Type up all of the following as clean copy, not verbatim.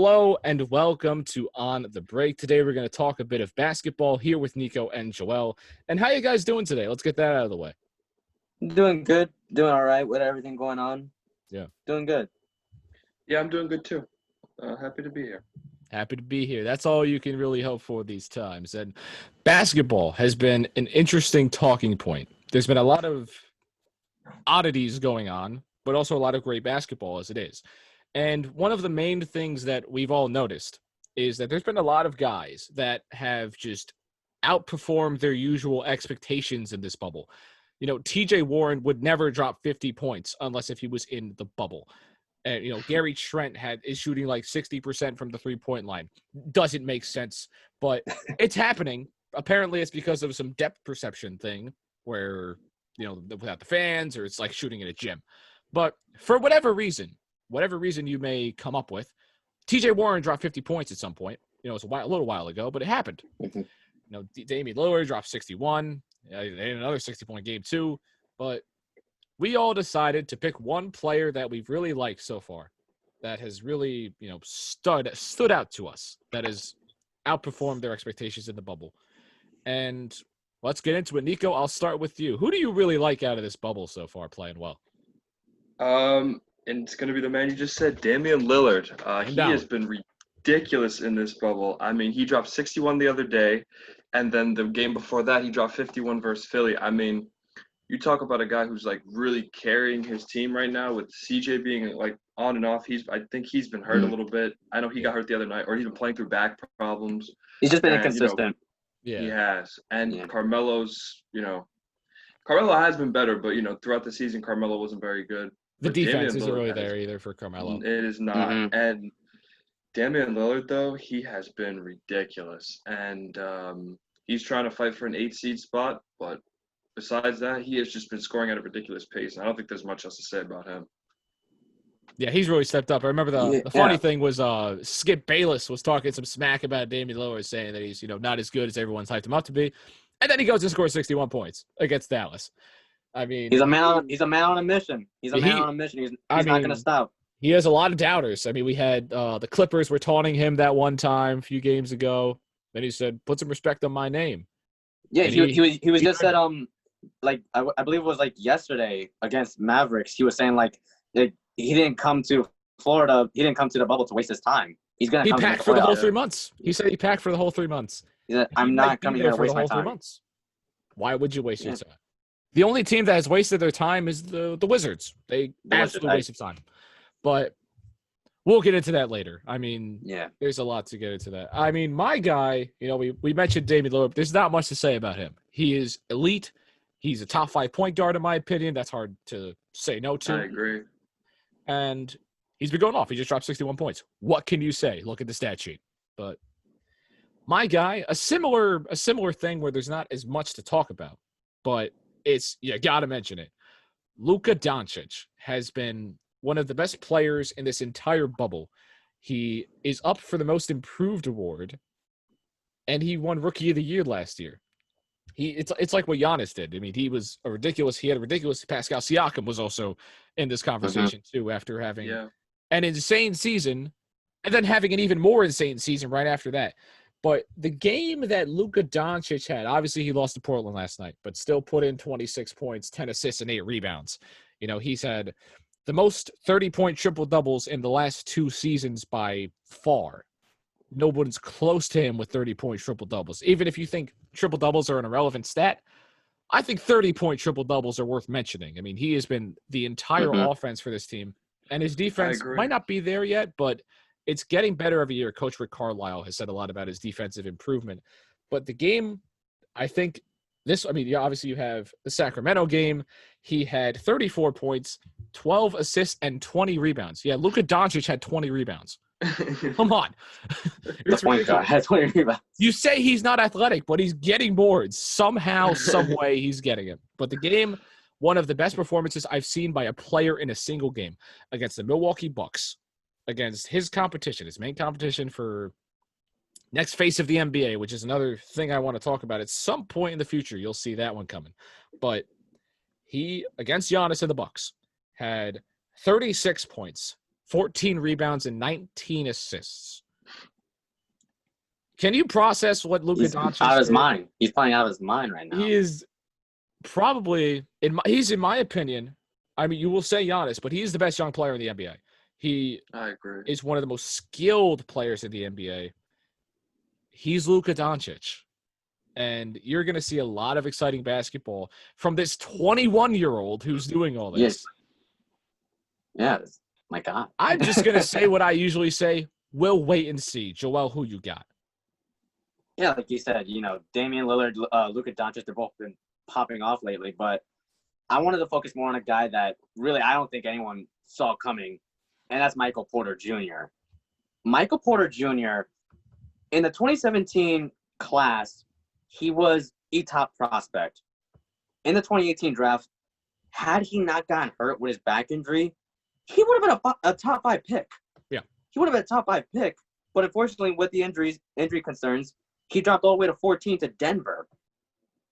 Hello and welcome to On the Break. Today we're going to talk a bit of basketball here with Nico and Joel. And how you guys doing today? Let's get that out of the way. Doing good. Doing all right with everything going on. Yeah. Doing good. Yeah, I'm doing good too. Happy to be here. Happy to be here. That's all you can really hope for these times. And basketball has been an interesting talking point. There's been a lot of oddities going on, but also a lot of great basketball as it is. And one of the main things that we've all noticed is that there's been a lot of guys that have just outperformed their usual expectations in this bubble. You know, TJ Warren would never drop 50 points unless if he was in the bubble. And, Gary Trent is shooting like 60% from the three-point line. Doesn't make sense, but it's happening. Apparently it's because of some depth perception thing where, without the fans, or it's like shooting in a gym. But for whatever reason you may come up with, TJ Warren dropped 50 points at some point. It's a little while ago, but it happened. Mm-hmm. Damian Lillard dropped 61. They had another 60-point game too. But we all decided to pick one player that we've really liked so far, that has really, stood out to us, that has outperformed their expectations in the bubble. And let's get into it. Nico, I'll start with you. Who do you really like out of this bubble so far playing well? And it's going to be the man you just said, Damian Lillard. He has been ridiculous in this bubble. I mean, he dropped 61 the other day, and then the game before that, he dropped 51 versus Philly. I mean, you talk about a guy who's like really carrying his team right now, with CJ being like on and off. I think he's been hurt a little bit. I know he got hurt the other night, or he's been playing through back problems. He's just been inconsistent. Yeah, he has. And Carmelo's, Carmelo has been better, but throughout the season, Carmelo wasn't very good. The But defense Damian isn't Lillard really there either for Carmelo. It is not. Mm-hmm. And Damian Lillard, though, he has been ridiculous. And he's trying to fight for an 8 seed spot, but besides that, he has just been scoring at a ridiculous pace. And I don't think there's much else to say about him. Yeah, he's really stepped up. I remember the funny thing was Skip Bayless was talking some smack about Damian Lillard, saying that he's not as good as everyone's hyped him up to be. And then he goes and scores 61 points against Dallas. I mean, he's a man on a mission. He's not going to stop. He has a lot of doubters. I mean, we had the Clippers were taunting him that one time a few games ago. Then he said, "Put some respect on my name." Yeah, he was just said like I believe it was like yesterday against Mavericks. He was saying like he didn't come to Florida. He didn't come to the bubble to waste his time. He's gonna. He packed for the whole 3 months. He said he packed for the whole 3 months. He said, I'm not coming here to waste my time. 3 months. Why would you waste your time? The only team that has wasted their time is the Wizards. They absolutely wasted time. But we'll get into that later. I mean, there's a lot to get into that. I mean, my guy, we mentioned Damian Lillard. There's not much to say about him. He is elite. He's a top 5 point guard, in my opinion. That's hard to say no to. I agree. And he's been going off. He just dropped 61 points. What can you say? Look at the stat sheet. But my guy, a similar thing where there's not as much to talk about, but got to mention it. Luka Doncic has been one of the best players in this entire bubble. He is up for the most improved award, and he won Rookie of the Year last year. It's like what Giannis did. I mean, he had a ridiculous. Pascal Siakam was also in this conversation too, after having an insane season, and then having an even more insane season right after that. But the game that Luka Doncic had, obviously he lost to Portland last night, but still put in 26 points, 10 assists, and 8 rebounds. He's had the most 30-point triple-doubles in the last 2 seasons by far. Nobody's close to him with 30-point triple-doubles. Even if you think triple-doubles are an irrelevant stat, I think 30-point triple-doubles are worth mentioning. I mean, he has been the entire offense for this team, and his defense might not be there yet, but it's getting better every year. Coach Rick Carlisle has said a lot about his defensive improvement. But the game, I think obviously you have the Sacramento game. He had 34 points, 12 assists, and 20 rebounds. Yeah, Luka Doncic had 20 rebounds. Come on. The point guard had 20 rebounds. You say he's not athletic, but he's getting boards. Somehow, some way, he's getting it. But the game, one of the best performances I've seen by a player in a single game against the Milwaukee Bucks, against his main competition for next face of the NBA, which is another thing I want to talk about. At some point in the future, you'll see that one coming. But he, against Giannis and the Bucks, had 36 points, 14 rebounds, and 19 assists. Can you process what Luka Doncic out of his did? mind? He's playing out of his mind right now. He is probably he's in my opinion. I mean, you will say Giannis, but he's the best young player in the NBA. I agree. Is one of the most skilled players in the NBA. He's Luka Doncic. And you're going to see a lot of exciting basketball from this 21-year-old who's doing all this. Yeah. My God. I'm just going to say what I usually say. We'll wait and see. Joel, who you got? Yeah, like you said, Damian Lillard, Luka Doncic, they've both been popping off lately. But I wanted to focus more on a guy that really I don't think anyone saw coming, and that's Michael Porter Jr. Michael Porter Jr., in the 2017 class, he was a top prospect. In the 2018 draft, had he not gotten hurt with his back injury, he would have been a top 5 pick. Yeah. He would have been a top 5 pick. But unfortunately, with the injury concerns, he dropped all the way to 14 to Denver.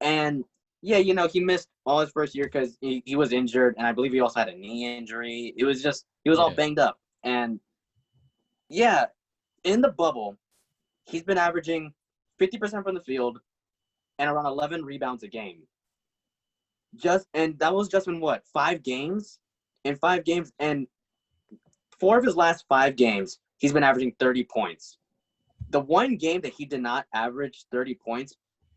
And, yeah, he missed all his first year because he was injured. And I believe he also had a knee injury. It was just – he was all banged up. And, yeah, in the bubble, he's been averaging 50% from the field and around 11 rebounds a game. And that was just in 5 games? In 5 games, and 4 of his last 5 games, he's been averaging 30 points. The one game that he did not average 30 points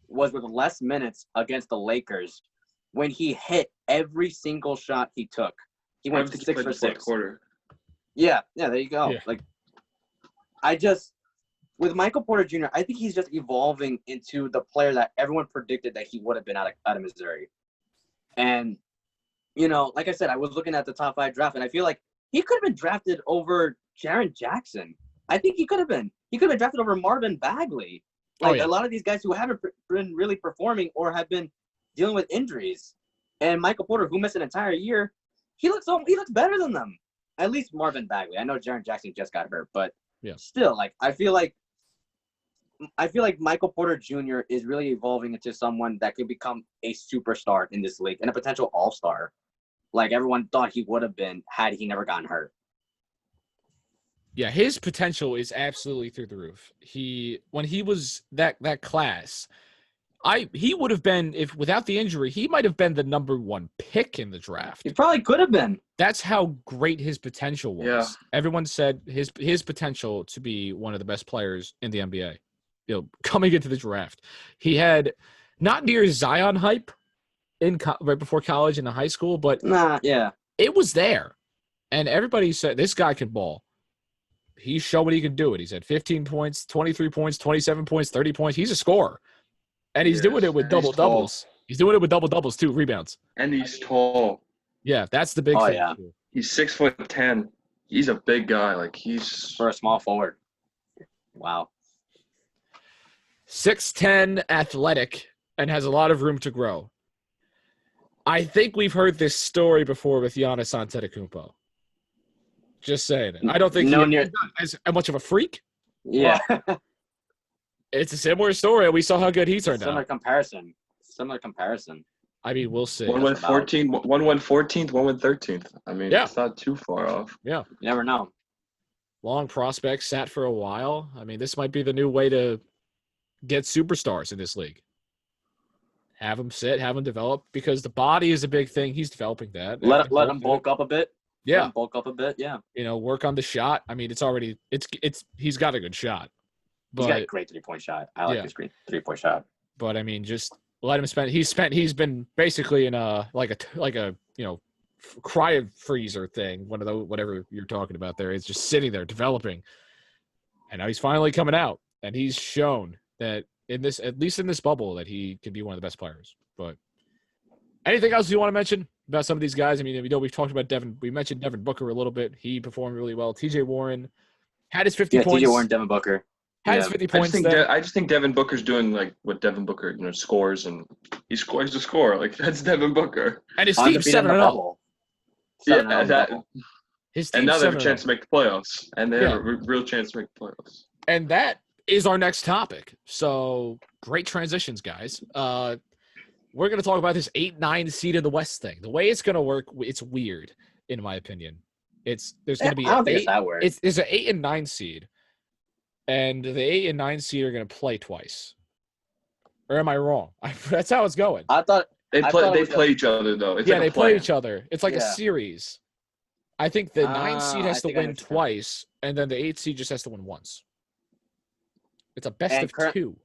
was with less minutes against the Lakers when he hit every single shot he took. He went 6 for 6. Quarter. Yeah, there you go. Yeah. With Michael Porter Jr., I think he's just evolving into the player that everyone predicted that he would have been out of Missouri. And, like I said, I was looking at the top 5 draft, and I feel like he could have been drafted over Jaren Jackson. I think he could have been. He could have been drafted over Marvin Bagley. A lot of these guys who haven't been really performing or have been dealing with injuries. And Michael Porter, who missed an entire year, he looks better than them. At least Marvin Bagley. I know Jaren Jackson just got hurt, but still, I feel like Michael Porter Jr. is really evolving into someone that could become a superstar in this league and a potential all-star. Like everyone thought he would have been had he never gotten hurt. Yeah, his potential is absolutely through the roof. When he was that class, he would have been, if without the injury, he might have been the number 1 pick in the draft. He probably could have been. That's how great his potential was. Yeah. Everyone said his potential to be one of the best players in the NBA. Coming into the draft, he had not near Zion hype right before college and in high school, but it was there, and everybody said this guy can ball. He's showing he can do it. He's had 15 points, 23 points, 27 points, 30 points. He's a scorer, and he's doing it with double doubles. He's doing it with double doubles too, rebounds. And he's tall. Yeah, that's the big thing. Yeah. He's 6'10". He's a big guy. He's for a small forward. Wow. 6'10", athletic, and has a lot of room to grow. I think we've heard this story before with Giannis Antetokounmpo. Just saying it. I don't think he's as much of a freak. Yeah. It's a similar story. We saw how good he turned out. Similar comparison. I mean, we'll see. One went 14th, one went 13th. I mean, it's not too far off. Yeah. You never know. Long prospect, sat for a while. I mean, this might be the new way to get superstars in this league. Have them sit, have them develop, because the body is a big thing. He's developing that. Let him bulk up a bit. Yeah. Work on the shot. I mean, he's got a good shot. But, he's got a great 3-point shot. I like his 3-point shot. But I mean, just let him spend. He's been basically in a cryo freezer thing. One of those, whatever you're talking about there. It's just sitting there developing, and now he's finally coming out, and he's shown that at least in this bubble, that he can be one of the best players. But anything else you want to mention about some of these guys? I mean, we've talked about Devin. We mentioned Devin Booker a little bit. He performed really well. TJ Warren had his 50 points. TJ Warren, Devin Booker. Had his 50 points. I just think Devin Booker's doing what Devin Booker, scores, and he scores to score. That's Devin Booker. And his team's 7-0. His team's and now they have a chance to make the playoffs. And they have a real chance to make the playoffs. And that is our next topic. So great transitions, guys. We're going to talk about this 8-9 seed in the West thing. The way it's going to work, it's weird, in my opinion. There's going to be I don't think it's that weird. There's an 8 and 9 seed, and the 8 and 9 seed are going to play twice. Or am I wrong? That's how it's going. I thought They play each other though. It's like they a play plan. each other. It's like a series. I think the 9 seed has to win twice, and then the 8 seed just has to win once. It's a best of 2.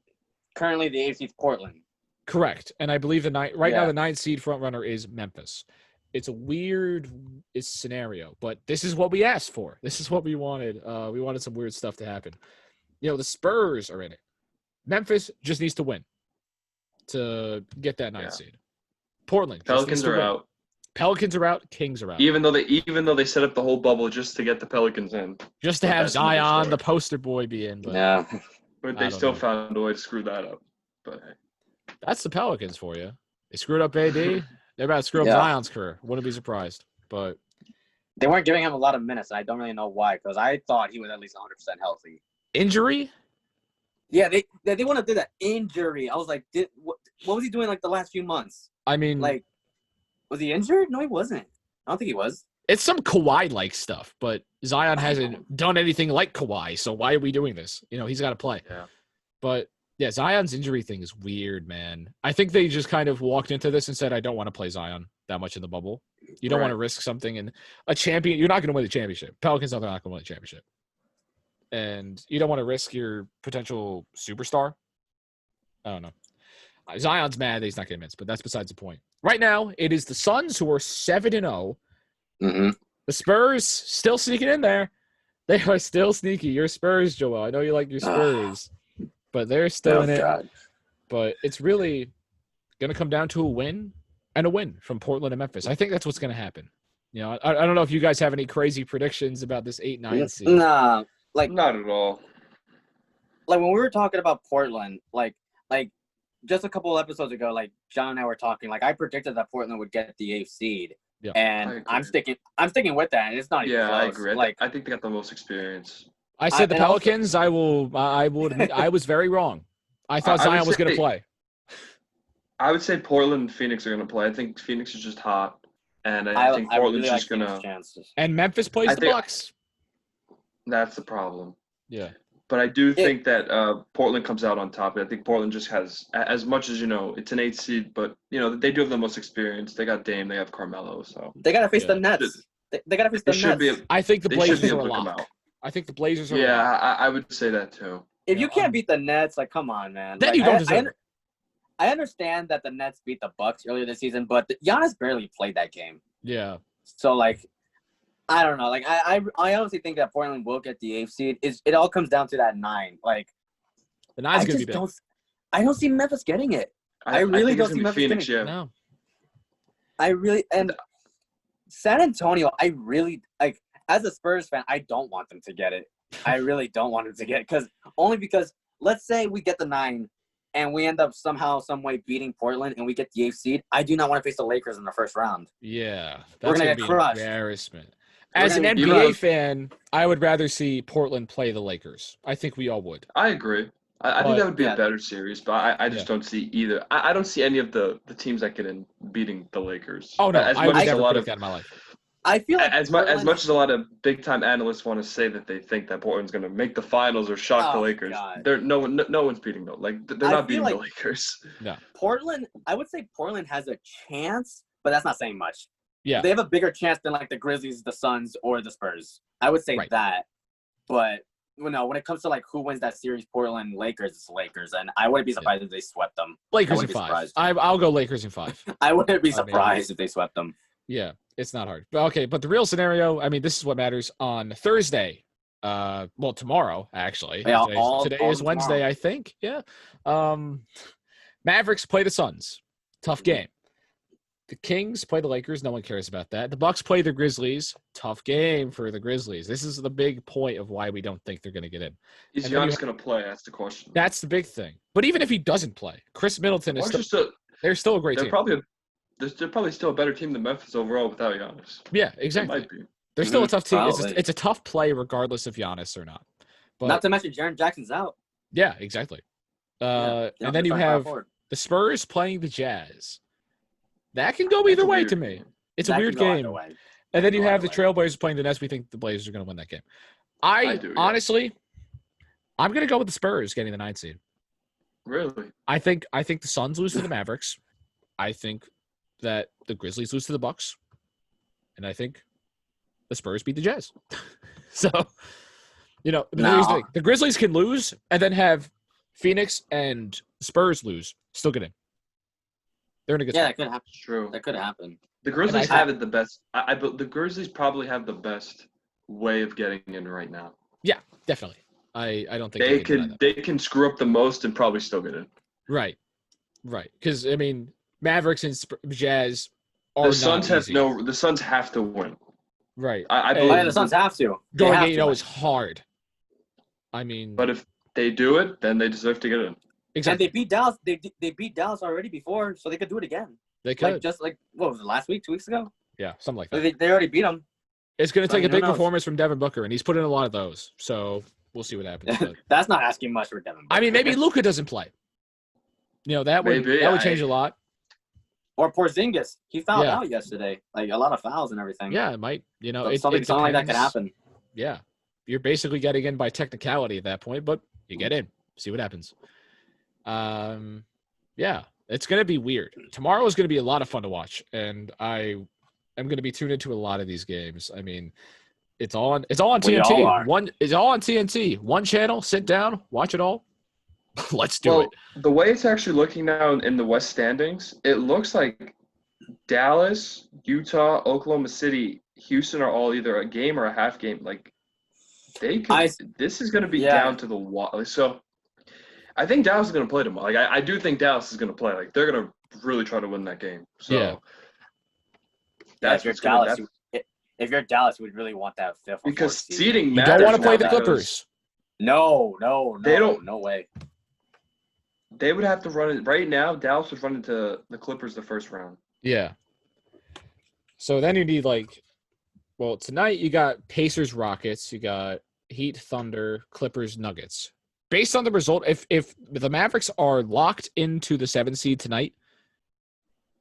Currently, the 8 seed's Portland. Correct, and I believe now the 9 seed front runner is Memphis. It's a weird scenario, but this is what we asked for. This is what we wanted. We wanted some weird stuff to happen. The Spurs are in it. Memphis just needs to win to get that 9 seed. Portland. Pelicans are out. Pelicans are out. Kings are out. Even though they set up the whole bubble just to get the Pelicans in. Just to have Zion, the poster boy, be in. But But they still found a way to screw that up. But hey. That's the Pelicans for you. They screwed up AD. They're about to screw up Zion's career. Wouldn't be surprised. But they weren't giving him a lot of minutes, and I don't really know why, because I thought he was at least 100% healthy. Injury? Yeah, they want to do that injury. I was like, what was he doing like the last few months? I mean, like, was he injured? No, he wasn't. I don't think he was. It's some Kawhi-like stuff, but Zion hasn't done anything like Kawhi, so why are we doing this? He's got to play. Yeah. But, yeah, Zion's injury thing is weird, man. I think they just kind of walked into this and said, I don't want to play Zion that much in the bubble. You don't want to risk something in a champion. You're not going to win the championship. Pelicans are not going to win the championship. And you don't want to risk your potential superstar. I don't know. Zion's mad that he's not getting minutes, but that's besides the point. Right now, it is the Suns who are 7-0. Mm-hmm. The Spurs still sneaking in there. They are still sneaky. Your Spurs, Joel. I know you like your Spurs, but they're still in it. God. But it's really going to come down to a win from Portland and Memphis. I think that's what's going to happen. I don't know if you guys have any crazy predictions about this 8-9 seed. Nah. Not at all. Like when we were talking about Portland, like just a couple of episodes ago, like John and I were talking, like I predicted that Portland would get the 8th seed. Yeah. And I'm sticking with that, and it's not even close. I agree. Like I think they got the most experience. I said the Pelicans. I will admit I was very wrong. I thought Zion was going to play. I would say Portland and Phoenix are going to play. I think Phoenix is just hot, and I think Portland's just going to. And Memphis plays the Bucks. That's the problem. Yeah. But I do think that Portland comes out on top. I think Portland just has, as much as, it's an 8 seed, but, they do have the most experience. They got Dame. They have Carmelo. So they got to face the Nets. They got to face the Nets. I think the Blazers are a lock. I think the Blazers are a lock. Yeah, I would say that too. If you can't beat the Nets, like, come on, man. Then you don't deserve it. I understand that the Nets beat the Bucks earlier this season, but Giannis barely played that game. Yeah. So, like, I don't know. Like, I honestly think that Portland will get the 8th seed. It all comes down to that 9. Like, the 9's going to be big. I don't see Memphis getting it. I really don't see Memphis Phoenix, getting it. No. And San Antonio, I really, like, as a Spurs fan, I don't want them to get it. I really don't want them to get it because let's say we get the 9 and we end up somehow, some way beating Portland and we get the 8th seed. I do not want to face the Lakers in the first round. Yeah. We're going to get crushed. Embarrassment. As an NBA fan, I would rather see Portland play the Lakers. I think we all would. I agree. I think that would be a better series, but I just don't see either. I don't see any of the teams that get in beating the Lakers. Oh, no. I would never predict that in my life. I feel like as much as a lot of big-time analysts want to say that they think that Portland's going to make the finals or shock the Lakers, no one's beating them. Like, they're not beating the Lakers. No. Portland, I would say Portland has a chance, but that's not saying much. Yeah. They have a bigger chance than like the Grizzlies, the Suns, or the Spurs. I would say that. But when it comes to like who wins that series, Portland, Lakers, it's Lakers. And I wouldn't be surprised if they swept them. Lakers in 5. I'll go Lakers in 5. I wouldn't be surprised if they swept them. Yeah, it's not hard. But okay, but the real scenario, I mean, this is what matters on Thursday. Tomorrow, actually. Yeah, today is Wednesday, tomorrow. I think. Yeah. Mavericks play the Suns. Tough game. The Kings play the Lakers. No one cares about that. The Bucks play the Grizzlies. Tough game for the Grizzlies. This is the big point of why we don't think they're going to get in. Is Giannis going to play? That's the question. That's the big thing. But even if he doesn't play, Chris Middleton is they're still a great team. They're probably still a better team than Memphis overall without Giannis. Yeah, exactly. They might be. They're still a tough team. It's a tough play regardless of Giannis or not. But, not to mention Jaren Jackson's out. Yeah, exactly. And then you have the Spurs playing the Jazz. That can go either way to me. It's a weird game. And then you No have the idea why. Trailblazers playing the Nets. We think the Blazers are going to win that game. I do, yeah. Honestly, I'm going to go with the Spurs getting the 9th seed. Really? I think the Suns lose to the Mavericks. I think that the Grizzlies lose to the Bucks. And I think the Spurs beat the Jazz. So, here's the thing. The Grizzlies can lose and then have Phoenix and Spurs lose. Still get in. They're in a good spot. That could happen. True. That could happen. The Grizzlies have it the best. The Grizzlies probably have the best way of getting in right now. Yeah, definitely. I don't think they can screw up the most and probably still get in. Right. Because Mavericks and Jazz are the Suns not easy. The Suns have to win. Right. I believe the Suns have to. Going 8-0 is hard. But if they do it, then they deserve to get in. Exactly. And they beat Dallas. They beat Dallas already before, so they could do it again. They could. What was it, last week, 2 weeks ago? Yeah, something like that. They already beat them. It's going to take a big performance from Devin Booker, and he's put in a lot of those. So we'll see what happens. But That's not asking much for Devin Booker. maybe Luka doesn't play. That would change a lot. Or Porzingis. He fouled out yesterday. Like, a lot of fouls and everything. Yeah, it might. Something like that could happen. Yeah. You're basically getting in by technicality at that point, but you get in. See what happens. Yeah. It's going to be weird. Tomorrow is going to be a lot of fun to watch, and I am going to be tuned into a lot of these games. It's all on TNT. It's all on TNT. One channel, sit down, watch it all. Let's do it. The way it's actually looking now in the West standings, it looks like Dallas, Utah, Oklahoma City, Houston are all either a game or a half game. Like, this is going to be down to the wall. So I think Dallas is going to play tomorrow. Like, I do think Dallas is going to play. Like, they're going to really try to win that game. So if you're Dallas, you would really want that fifth. Because seeding you matters. don't want to play the Clippers. No, they don't. No way. They would have to run it right now. Dallas would run into the Clippers the first round. Yeah. So then you need tonight you got Pacers, Rockets, you got Heat, Thunder, Clippers, Nuggets. Based on the result, if the Mavericks are locked into the 7th seed tonight,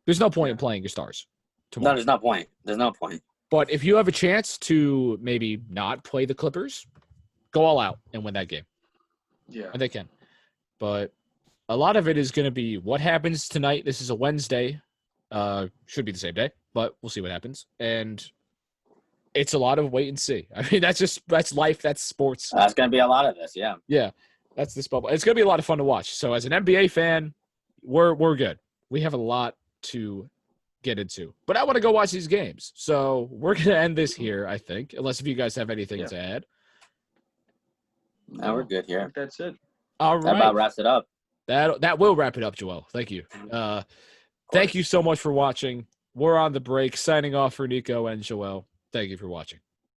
there's no point in playing your stars tomorrow. No, there's no point. There's no point. But if you have a chance to maybe not play the Clippers, go all out and win that game. Yeah. And they can. But a lot of it is going to be what happens tonight. This is a Wednesday. Should be the same day, but we'll see what happens. And it's a lot of wait and see. That's life. That's sports. That's going to be a lot of this, yeah. Yeah, that's this bubble. It's going to be a lot of fun to watch. So as an NBA fan, we're good. We have a lot to get into. But I want to go watch these games. So we're going to end this here, I think, unless if you guys have anything to add. No, we're good here. That's it. All right. That about wraps it up. That will wrap it up, Joel. Thank you. Thank you so much for watching. We're on the break. Signing off for Nico and Joel. Thank you for watching.